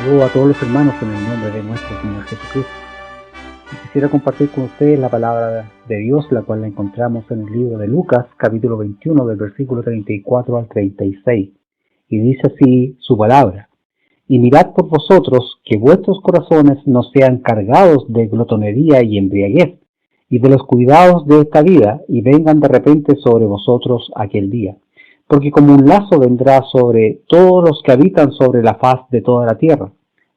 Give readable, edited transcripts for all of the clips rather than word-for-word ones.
Saludo a todos los hermanos en el nombre de nuestro Señor Jesucristo. Quisiera compartir con ustedes la palabra de Dios, la cual la encontramos en el libro de Lucas, capítulo 21, del versículo 34 al 36. Y dice así su palabra: Y mirad por vosotros que vuestros corazones no sean cargados de glotonería y embriaguez, y de los cuidados de esta vida, y vengan de repente sobre vosotros aquel día. Porque como un lazo vendrá sobre todos los que habitan sobre la faz de toda la tierra.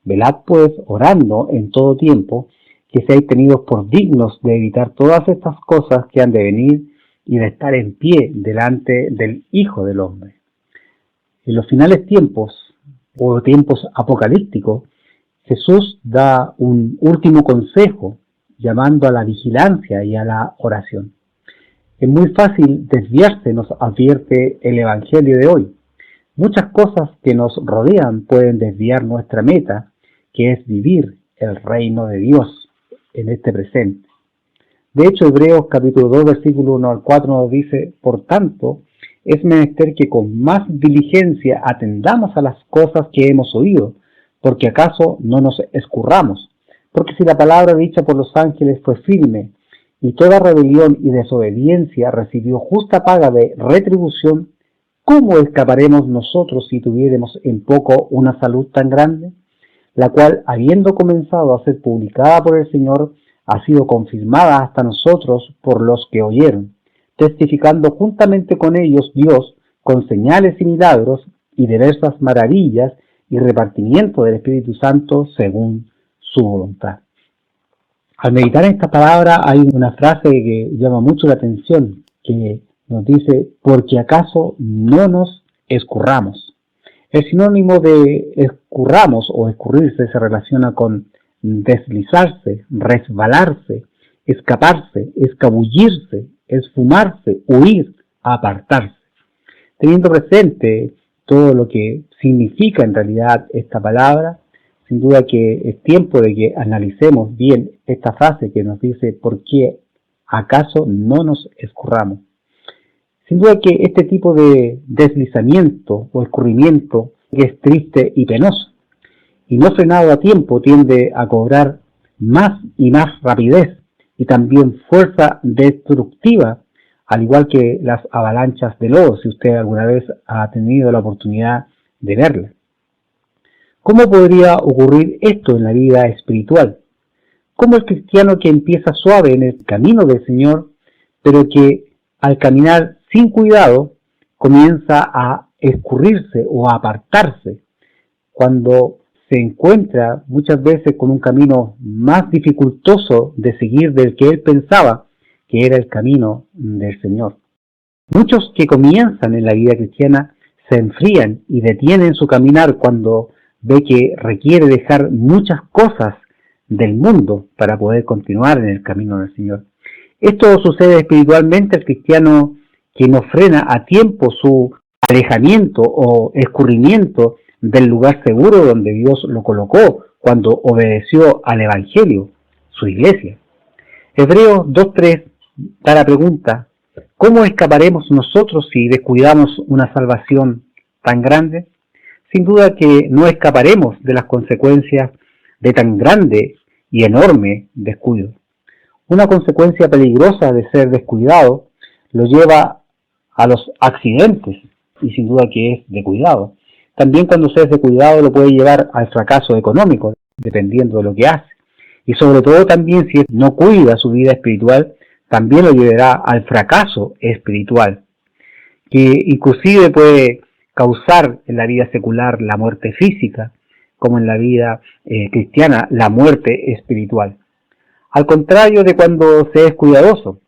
Velad pues, orando en todo tiempo, que seáis tenidos por dignos de evitar todas estas cosas que han de venir y de estar en pie delante del Hijo del Hombre. En los finales tiempos, o tiempos apocalípticos, Jesús da un último consejo, llamando a la vigilancia y a la oración. Es muy fácil desviarse, nos advierte el Evangelio de hoy. Muchas cosas que nos rodean pueden desviar nuestra meta, que es vivir el reino de Dios en este presente. De hecho, Hebreos capítulo 2, versículo 1 al 4 nos dice: Por tanto, es menester que con más diligencia atendamos a las cosas que hemos oído, porque acaso no nos escurramos. Porque si la palabra dicha por los ángeles fue firme, y toda rebelión y desobediencia recibió justa paga de retribución, ¿cómo escaparemos nosotros si tuviéramos en poco una salud tan grande? La cual, habiendo comenzado a ser publicada por el Señor, ha sido confirmada hasta nosotros por los que oyeron, testificando juntamente con ellos Dios con señales y milagros y diversas maravillas y repartimiento del Espíritu Santo según su voluntad. Al meditar en esta palabra hay una frase que llama mucho la atención, que nos dice: porque acaso no nos escurramos. El sinónimo de escurramos o escurrirse se relaciona con deslizarse, resbalarse, escaparse, escabullirse, esfumarse, huir, apartarse. Teniendo presente todo lo que significa en realidad esta palabra, sin duda que es tiempo de que analicemos bien esta frase que nos dice: ¿por qué acaso no nos escurramos? Sin duda que este tipo de deslizamiento o escurrimiento es triste y penoso, y no frenado a tiempo tiende a cobrar más y más rapidez y también fuerza destructiva, al igual que las avalanchas de lodo, si usted alguna vez ha tenido la oportunidad de verlas. ¿Cómo podría ocurrir esto en la vida espiritual? ¿Cómo el cristiano que empieza suave en el camino del Señor, pero que al caminar sin cuidado comienza a escurrirse o a apartarse, cuando se encuentra muchas veces con un camino más dificultoso de seguir del que él pensaba que era el camino del Señor? Muchos que comienzan en la vida cristiana se enfrían y detienen su caminar cuando ve que requiere dejar muchas cosas del mundo para poder continuar en el camino del Señor. Esto sucede espiritualmente al cristiano que no frena a tiempo su alejamiento o escurrimiento del lugar seguro donde Dios lo colocó cuando obedeció al Evangelio, su iglesia. Hebreos 2:3 da la pregunta: ¿cómo escaparemos nosotros si descuidamos una salvación tan grande? Sin duda que no escaparemos de las consecuencias de tan grande y enorme descuido. Una consecuencia peligrosa de ser descuidado lo lleva a los accidentes, y sin duda que es de cuidado. También cuando se es de cuidado lo puede llevar al fracaso económico, dependiendo de lo que hace. Y sobre todo también si no cuida su vida espiritual, también lo llevará al fracaso espiritual, que inclusive puede causar en la vida secular la muerte física, como en la vida cristiana la muerte espiritual. Al contrario de cuando se es cuidadoso,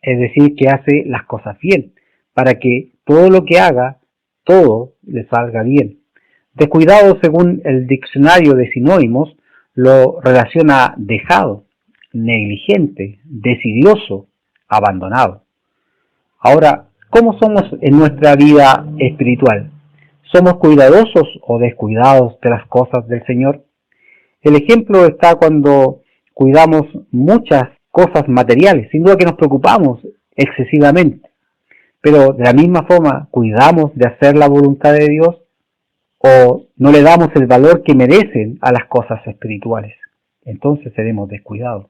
es decir, que hace las cosas bien, para que todo lo que haga, todo le salga bien. Descuidado, según el diccionario de sinónimos, lo relaciona dejado, negligente, desidioso, abandonado. Ahora, ¿cómo somos en nuestra vida espiritual? ¿Somos cuidadosos o descuidados de las cosas del Señor? El ejemplo está cuando cuidamos muchas cosas materiales. Sin duda que nos preocupamos excesivamente, pero de la misma forma, ¿cuidamos de hacer la voluntad de Dios? o no le damos el valor que merecen a las cosas espirituales. Entonces seremos descuidados.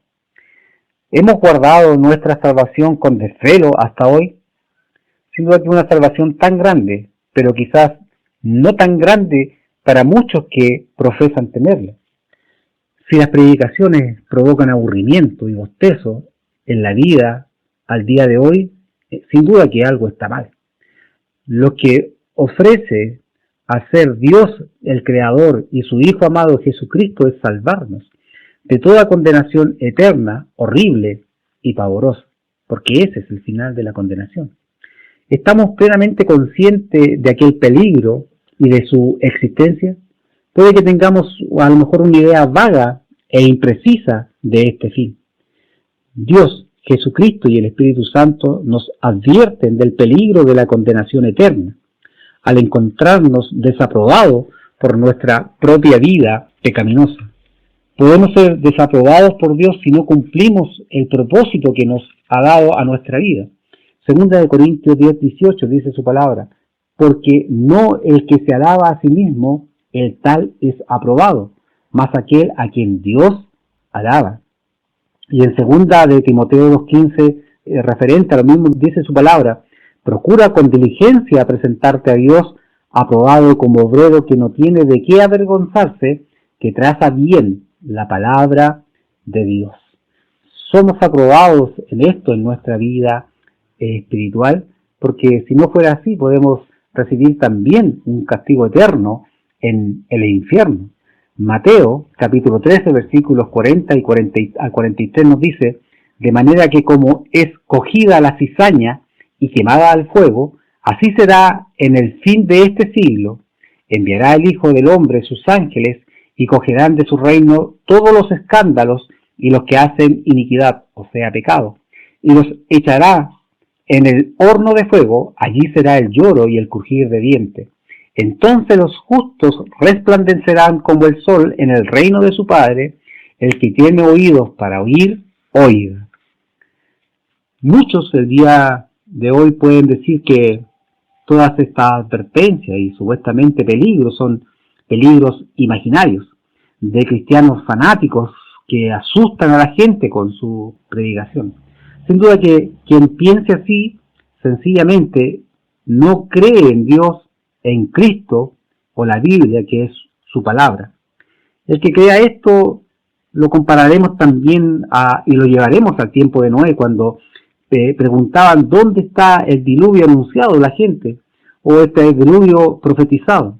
¿Hemos guardado nuestra salvación con desvelo hasta hoy? Sin duda que una salvación tan grande, pero quizás no tan grande para muchos que profesan tenerla. Si las predicaciones provocan aburrimiento y bostezo en la vida al día de hoy, sin duda que algo está mal. Lo que ofrece hacer Dios el Creador y su Hijo amado Jesucristo es salvarnos de toda condenación eterna, horrible y pavorosa, porque ese es el final de la condenación. ¿Estamos plenamente conscientes de aquel peligro y de su existencia? Puede que tengamos a lo mejor una idea vaga e imprecisa de este fin. Dios, Jesucristo y el Espíritu Santo nos advierten del peligro de la condenación eterna, al encontrarnos desaprobados por nuestra propia vida pecaminosa. Podemos ser desaprobados por Dios si no cumplimos el propósito que nos ha dado a nuestra vida. Segunda de Corintios 10:18 dice su palabra, porque no el que se alaba a sí mismo, el tal es aprobado, mas aquel a quien Dios alaba. Y en segunda de Timoteo 2:15, referente a lo mismo, dice su palabra, procura con diligencia presentarte a Dios aprobado como obrero que no tiene de qué avergonzarse, que traza bien la palabra de Dios. Somos aprobados en esto en nuestra vida espiritual, porque si no fuera así podemos recibir también un castigo eterno en el infierno. Mateo capítulo 13 versículos 40 al 43 nos dice, de manera que como es cogida la cizaña y quemada al fuego, así será en el fin de este siglo. Enviará el Hijo del Hombre sus ángeles y cogerán de su reino todos los escándalos y los que hacen iniquidad, o sea, pecado, y los echará en el horno de fuego, allí será el lloro y el crujir de dientes. Entonces los justos resplandecerán como el sol en el reino de su Padre. El que tiene oídos para oír, oiga. Muchos el día de hoy pueden decir que todas estas advertencias y supuestamente peligros son peligros imaginarios de cristianos fanáticos que asustan a la gente con su predicación. Sin duda que quien piense así sencillamente no cree en Dios, en Cristo o la Biblia, que es su palabra. El que crea esto lo compararemos también y lo llevaremos al tiempo de Noé, cuando preguntaban dónde está el diluvio anunciado de la gente, o este diluvio profetizado.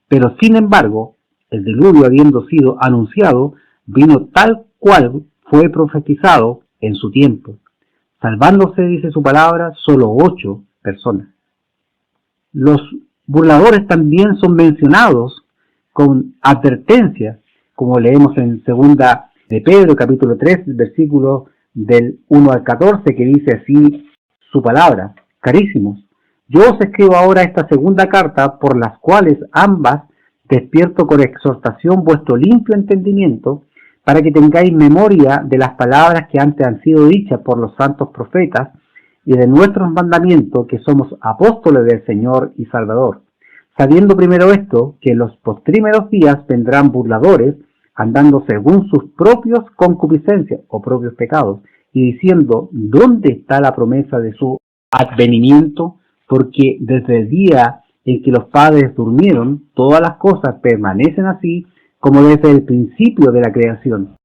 Pero sin embargo, el diluvio habiendo sido anunciado, vino tal cual fue profetizado en su tiempo, salvándose, dice su palabra, solo 8 personas. Los burladores también son mencionados con advertencias, como leemos en segunda de Pedro, capítulo 3, versículo del 1 al 14, que dice así su palabra. Carísimos, yo os escribo ahora esta segunda carta, por las cuales ambas despierto con exhortación vuestro limpio entendimiento, para que tengáis memoria de las palabras que antes han sido dichas por los santos profetas, y de nuestros mandamientos, que somos apóstoles del Señor y Salvador, sabiendo primero esto, que en los postrímeros días vendrán burladores, andando según sus propios concupiscencias o propios pecados, y diciendo, ¿dónde está la promesa de su advenimiento? Porque desde el día en que los padres durmieron, todas las cosas permanecen así, como desde el principio de la creación.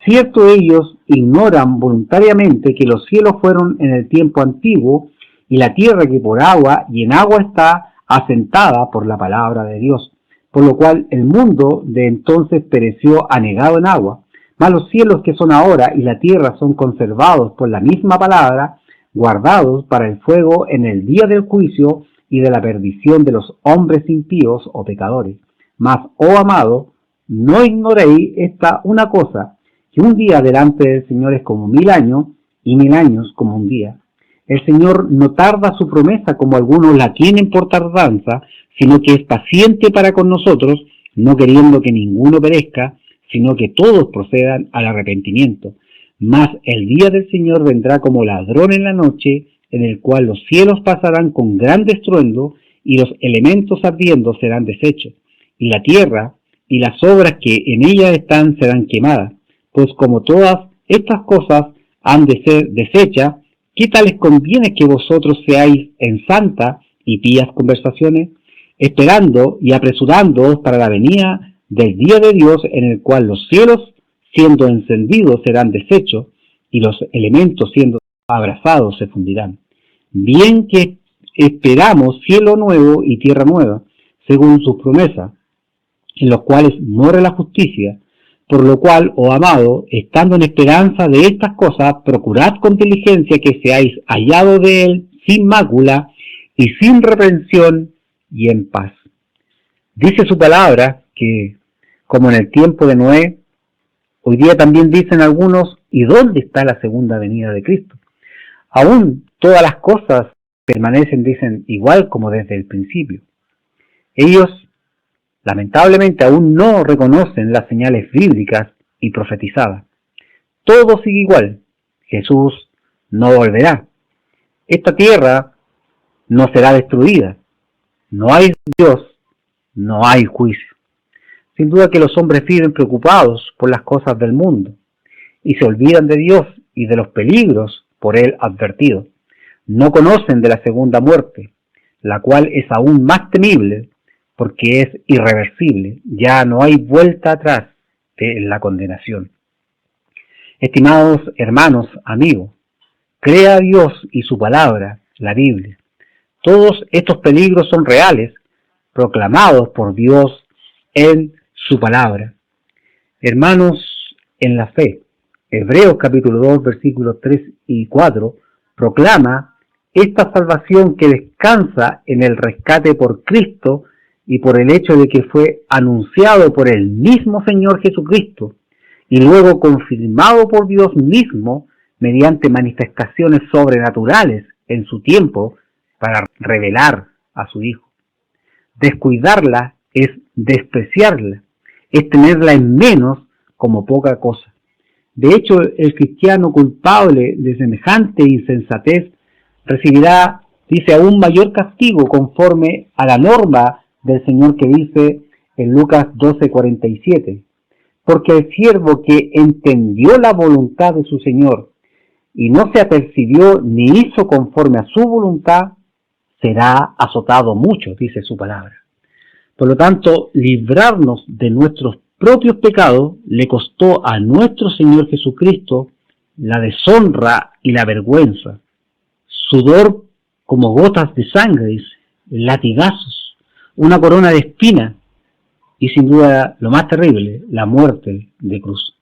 Cierto, ellos ignoran voluntariamente que los cielos fueron en el tiempo antiguo, y la tierra que por agua y en agua está asentada por la palabra de Dios, por lo cual el mundo de entonces pereció anegado en agua, mas los cielos que son ahora y la tierra son conservados por la misma palabra, guardados para el fuego en el día del juicio y de la perdición de los hombres impíos o pecadores. Mas, oh amado, no ignoréis esta una cosa, que un día delante del Señor es como 1000 años, y 1000 años como un día. El Señor no tarda su promesa como algunos la tienen por tardanza, sino que es paciente para con nosotros, no queriendo que ninguno perezca, sino que todos procedan al arrepentimiento. Mas el día del Señor vendrá como ladrón en la noche, en el cual los cielos pasarán con gran estruendo, y los elementos ardiendo serán deshechos, y la tierra, y las obras que en ella están serán quemadas. Pues como todas estas cosas han de ser deshechas, ¿qué tal les conviene que vosotros seáis en santa y pías conversaciones, esperando y apresurándoos para la venida del día de Dios, en el cual los cielos, siendo encendidos, serán deshechos, y los elementos, siendo abrazados, se fundirán? Bien que esperamos cielo nuevo y tierra nueva, según sus promesas, en los cuales mora la justicia. Por lo cual, oh amado, estando en esperanza de estas cosas, procurad con diligencia que seáis hallados de él sin mácula y sin reprensión y en paz. Dice su palabra que, como en el tiempo de Noé, hoy día también dicen algunos: ¿y dónde está la segunda venida de Cristo? Aún todas las cosas permanecen, dicen, igual como desde el principio. Ellos, lamentablemente, aún no reconocen las señales bíblicas y profetizadas. Todo sigue igual. Jesús no volverá. Esta tierra no será destruida. No hay Dios, no hay juicio. Sin duda que los hombres viven preocupados por las cosas del mundo y se olvidan de Dios y de los peligros por él advertidos. No conocen de la segunda muerte, la cual es aún más temible porque es irreversible. Ya no hay vuelta atrás de la condenación. Estimados hermanos, amigos, crea a Dios y su palabra, la Biblia. Todos estos peligros son reales, proclamados por Dios en su palabra. Hermanos en la fe, Hebreos capítulo 2, versículos 3 y 4, proclama esta salvación que descansa en el rescate por Cristo y por el hecho de que fue anunciado por el mismo Señor Jesucristo y luego confirmado por Dios mismo mediante manifestaciones sobrenaturales en su tiempo para revelar a su Hijo. Descuidarla es despreciarla, es tenerla en menos como poca cosa. De hecho, el cristiano culpable de semejante insensatez recibirá, dice, aún mayor castigo conforme a la norma del Señor que dice en Lucas 12:47. Porque el siervo que entendió la voluntad de su Señor y no se apercibió ni hizo conforme a su voluntad, será azotado mucho, dice su palabra. Por lo tanto, librarnos de nuestros propios pecados le costó a nuestro Señor Jesucristo la deshonra y la vergüenza. Sudor como gotas de sangre, latigazos, una corona de espinas y sin duda lo más terrible, la muerte de cruz.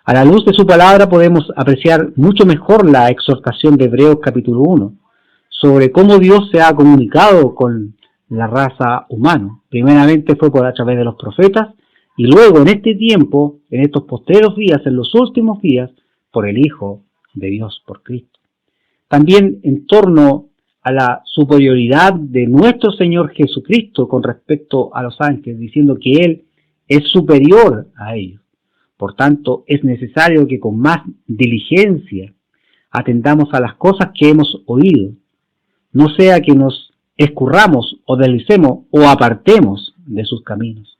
A la luz de su palabra podemos apreciar mucho mejor la exhortación de Hebreos capítulo 1 sobre cómo Dios se ha comunicado con la raza humana. Primeramente fue a través de los profetas y luego en este tiempo, en estos postreros días, en los últimos días, por el Hijo de Dios, por Cristo. También en torno a la superioridad de nuestro Señor Jesucristo con respecto a los ángeles, diciendo que Él es superior a ellos. Por tanto, es necesario que con más diligencia atendamos a las cosas que hemos oído, no sea que nos escurramos o deslicemos o apartemos de sus caminos.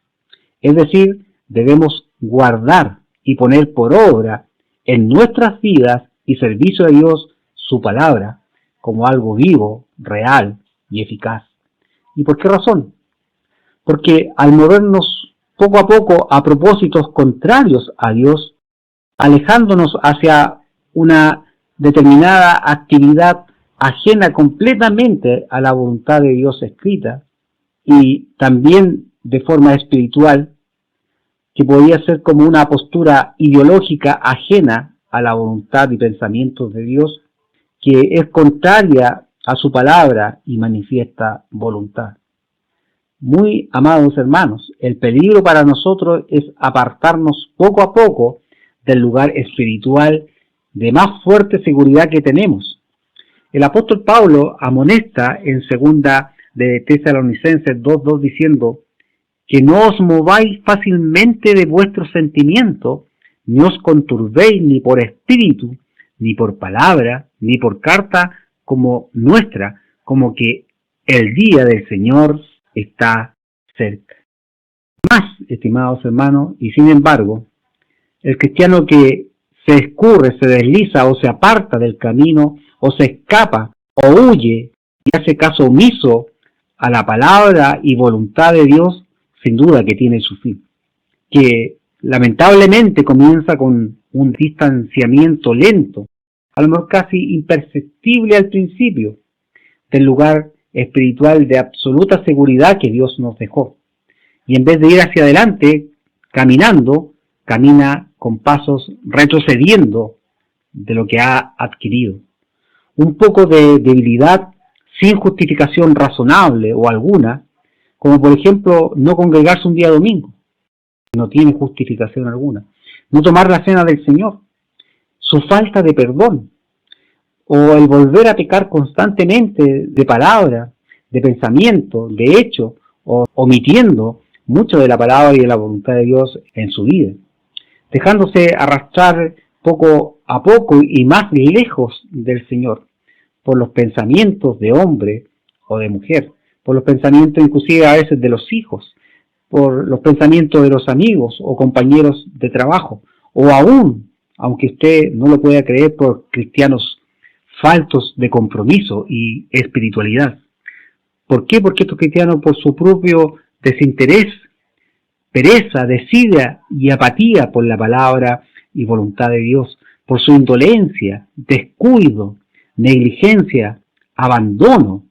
Es decir, debemos guardar y poner por obra en nuestras vidas y servicio a Dios su palabra como algo vivo, real y eficaz. ¿Y por qué razón? Porque al movernos poco a poco a propósitos contrarios a Dios, alejándonos hacia una determinada actividad ajena completamente a la voluntad de Dios escrita y también de forma espiritual, que podía ser como una postura ideológica ajena a la voluntad y pensamientos de Dios, que es contraria a su palabra y manifiesta voluntad. Muy amados hermanos, el peligro para nosotros es apartarnos poco a poco del lugar espiritual de más fuerte seguridad que tenemos. El apóstol Pablo amonesta en segunda de Tesalonicenses 2:2 diciendo que no os mováis fácilmente de vuestros sentimientos, ni os conturbéis ni por espíritu, ni por palabra, ni por carta como nuestra, como que el día del Señor está cerca. estimados hermanos, y sin embargo, el cristiano que se escurre, se desliza o se aparta del camino, o se escapa, o huye y hace caso omiso a la palabra y voluntad de Dios, sin duda que tiene su fin, que lamentablemente comienza con un distanciamiento lento, a lo mejor casi imperceptible al principio, del lugar espiritual de absoluta seguridad que Dios nos dejó. Y en vez de ir hacia adelante, caminando, camina con pasos retrocediendo de lo que ha adquirido. Un poco de debilidad sin justificación razonable o alguna, como por ejemplo no congregarse un día domingo, no tiene justificación alguna. No tomar la cena del Señor, su falta de perdón, o el volver a pecar constantemente de palabra, de pensamiento, de hecho, o omitiendo mucho de la palabra y de la voluntad de Dios en su vida, dejándose arrastrar poco a poco y más lejos del Señor, por los pensamientos de hombre o de mujer, por los pensamientos inclusive a veces de los hijos, por los pensamientos de los amigos o compañeros de trabajo, o aún, aunque usted no lo pueda creer, por cristianos faltos de compromiso y espiritualidad. ¿Por qué? Porque estos cristianos, por su propio desinterés, pereza, desidia y apatía por la palabra y voluntad de Dios, por su indolencia, descuido, negligencia, abandono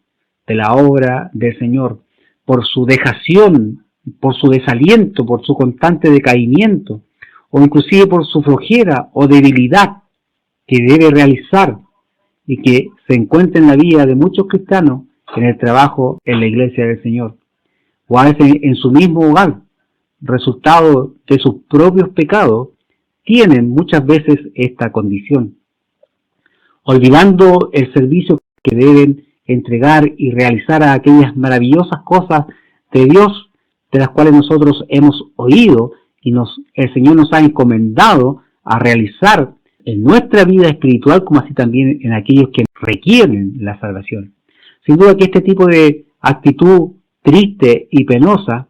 de la obra del Señor, por su dejación, por su desaliento, por su constante decaimiento, o inclusive por su flojera o debilidad que debe realizar y que se encuentra en la vida de muchos cristianos en el trabajo en la iglesia del Señor, o a veces en su mismo hogar, resultado de sus propios pecados, tienen muchas veces esta condición, olvidando el servicio que deben entregar y realizar a aquellas maravillosas cosas de Dios, de las cuales nosotros hemos oído y el Señor nos ha encomendado a realizar en nuestra vida espiritual, como así también en aquellos que requieren la salvación. Sin duda que este tipo de actitud triste y penosa,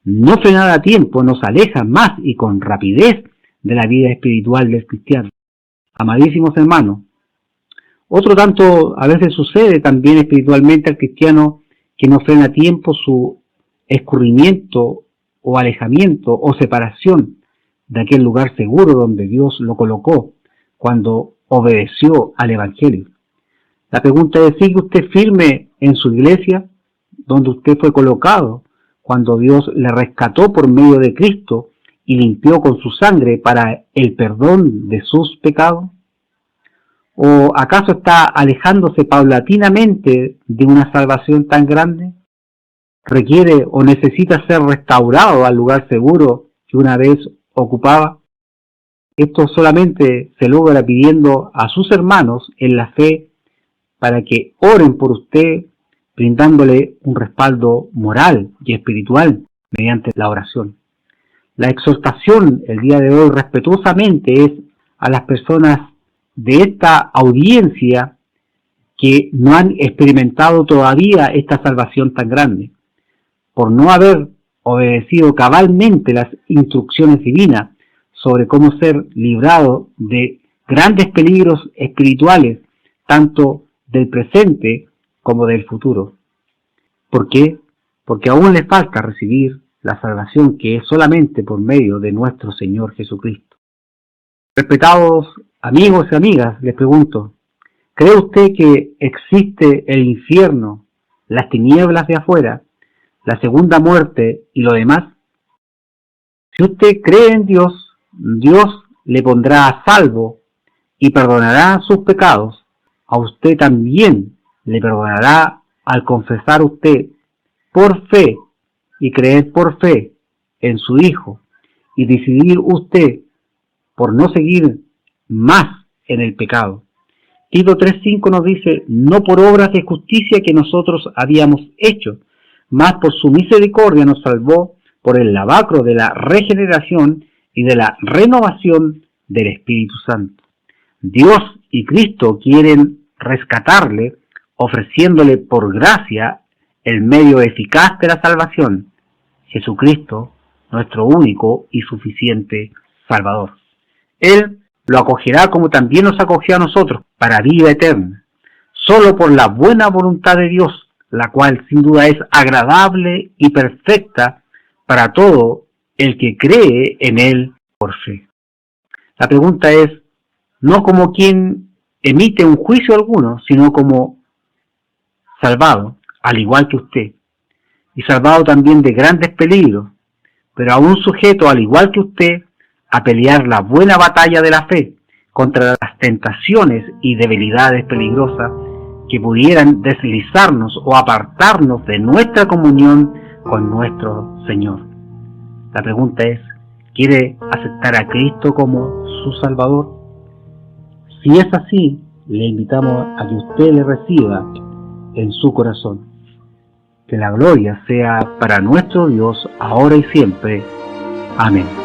no frenada a tiempo, nos aleja más y con rapidez de la vida espiritual del cristiano. Amadísimos hermanos, otro tanto a veces sucede también espiritualmente al cristiano que no frena a tiempo su escurrimiento o alejamiento o separación de aquel lugar seguro donde Dios lo colocó cuando obedeció al Evangelio. La pregunta es, ¿sigue usted firme en su iglesia, donde usted fue colocado, cuando Dios le rescató por medio de Cristo y limpió con su sangre para el perdón de sus pecados? ¿O acaso está alejándose paulatinamente de una salvación tan grande? ¿Requiere o necesita ser restaurado al lugar seguro que una vez ocupaba? Esto solamente se logra pidiendo a sus hermanos en la fe para que oren por usted, brindándole un respaldo moral y espiritual mediante la oración. La exhortación el día de hoy respetuosamente es a las personas de esta audiencia que no han experimentado todavía esta salvación tan grande, por no haber obedecido cabalmente las instrucciones divinas sobre cómo ser librado de grandes peligros espirituales, tanto del presente como del futuro. ¿Por qué? Porque aún les falta recibir la salvación que es solamente por medio de nuestro Señor Jesucristo. Respetados amigos y amigas, les pregunto, ¿cree usted que existe el infierno, las tinieblas de afuera, la segunda muerte y lo demás? Si usted cree en Dios, Dios le pondrá a salvo y perdonará sus pecados. A usted también le perdonará al confesar usted por fe y creer por fe en su Hijo y decidir usted por no seguir más en el pecado. Tito 3:5 nos dice, no por obras de justicia que nosotros habíamos hecho, mas por su misericordia nos salvó por el lavacro de la regeneración y de la renovación del Espíritu Santo. Dios y Cristo quieren rescatarle, ofreciéndole por gracia el medio eficaz de la salvación, Jesucristo, nuestro único y suficiente Salvador. Él lo acogerá como también nos acogió a nosotros, para vida eterna, solo por la buena voluntad de Dios, la cual sin duda es agradable y perfecta para todo el que cree en Él por fe. La pregunta es, no como quien emite un juicio alguno, sino como salvado, al igual que usted, y salvado también de grandes peligros, pero aún sujeto, al igual que usted, a pelear la buena batalla de la fe contra las tentaciones y debilidades peligrosas que pudieran deslizarnos o apartarnos de nuestra comunión con nuestro Señor. La pregunta es, ¿quiere aceptar a Cristo como su Salvador? Si es así, le invitamos a que usted le reciba en su corazón. Que la gloria sea para nuestro Dios ahora y siempre. Amén.